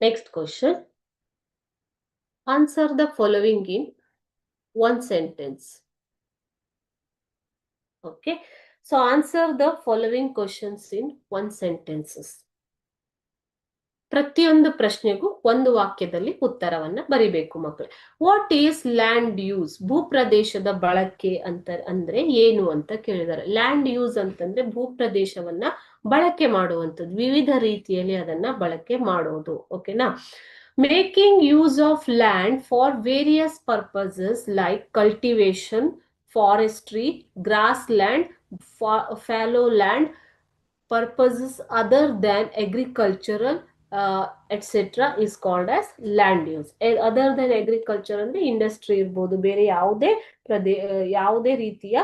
Next question. Answer the following in one sentence. Okay. So answer the following questions in one sentences. ಪ್ರತಿಯೊಂದು ಪ್ರಶ್ನೆಗೂ ಒಂದು ವಾಕ್ಯದಲ್ಲಿ ಉತ್ತರವನ್ನ ಬರಿಬೇಕು ಮಕ್ಕಳು. What is land use? ಭೂಪ್ರದೇಶದ ಬಳಕೆ ಅಂದ್ರೆ ಏನು ಅಂತ ಕೇಳಿದ್ದಾರೆ. ಲ್ಯಾಂಡ್ ಯೂಸ್ ಅಂತಂದ್ರೆ ಭೂಪ್ರದೇಶವನ್ನ ಬಳಕೆ ಮಾಡುವಂಥದ್ದು, ವಿವಿಧ ರೀತಿಯಲ್ಲಿ ಅದನ್ನ ಬಳಕೆ ಮಾಡೋದು. ಓಕೆನಾ? Making use of land for various purposes like cultivation, forestry, grass land, fallow land, purposes other than agricultural etc. is called as land use. Other than agriculture ಅಂದ್ರೆ ಇಂಡಸ್ಟ್ರಿ ಇರ್ಬೋದು, ಬೇರೆ ಯಾವುದೇ ರೀತಿಯ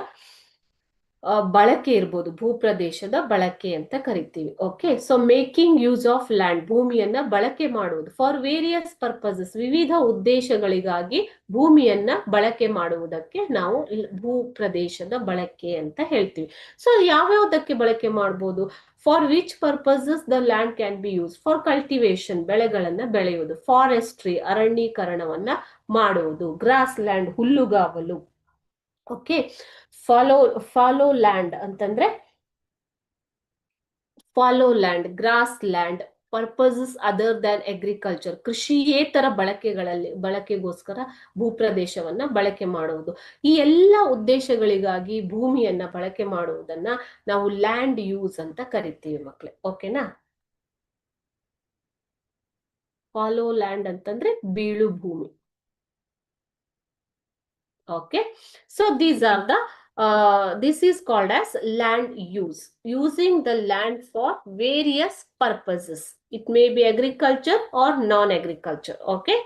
ಬಳಕೆ ಇರ್ಬೋದು, ಭೂಪ್ರದೇಶದ ಬಳಕೆ ಅಂತ ಕರಿತೀವಿ. Okay. So making use of land, ಭೂಮಿಯನ್ನ ಬಳಕೆ ಮಾಡುವುದು. ಫಾರ್ ವೇರಿಯಸ್ ಪರ್ಪಸಸ್, ವಿವಿಧ ಉದ್ದೇಶಗಳಿಗಾಗಿ ಭೂಮಿಯನ್ನ ಬಳಕೆ ಮಾಡುವುದಕ್ಕೆ ನಾವು ಭೂಪ್ರದೇಶದ ಬಳಕೆ ಅಂತ ಹೇಳ್ತೀವಿ. ಸೊ ಯಾವ್ಯಾವುದಕ್ಕೆ ಬಳಕೆ ಮಾಡಬಹುದು? For which purposes the land can be use? For cultivation, ಬೆಳೆಗಳನ್ನ ಬೆಳೆಯುವುದು. ಫಾರೆಸ್ಟ್ರಿ, ಅರಣ್ಯೀಕರಣವನ್ನ ಮಾಡುವುದು. ಗ್ರಾಸ್ ಲ್ಯಾಂಡ್, ಹುಲ್ಲುಗಾವಲು. ಓಕೆ. ಫಾಲೋ ಲ್ಯಾಂಡ್ ಅಂತಂದ್ರೆ fallow land, grass land, purposes other than agriculture, ಕೃಷಿಯೇತರ ಬಳಕೆಗೋಸ್ಕರ ಭೂಪ್ರದೇಶವನ್ನ ಬಳಕೆ ಮಾಡುವುದು. ಈ ಎಲ್ಲ ಉದ್ದೇಶಗಳಿಗಾಗಿ ಭೂಮಿಯನ್ನ ಬಳಕೆ ಮಾಡುವುದನ್ನ ನಾವು ಲ್ಯಾಂಡ್ ಯೂಸ್ ಅಂತ ಕರಿತೀವಿ ಮಕ್ಳೆ. ಓಕೆನಾ? ಫಾಲೋ ಲ್ಯಾಂಡ್ ಅಂತಂದ್ರೆ ಬೀಳು ಭೂಮಿ. Okay, so these are the this is called as land use. Using the land for various purposes. It may be agriculture or non-agriculture. Okay.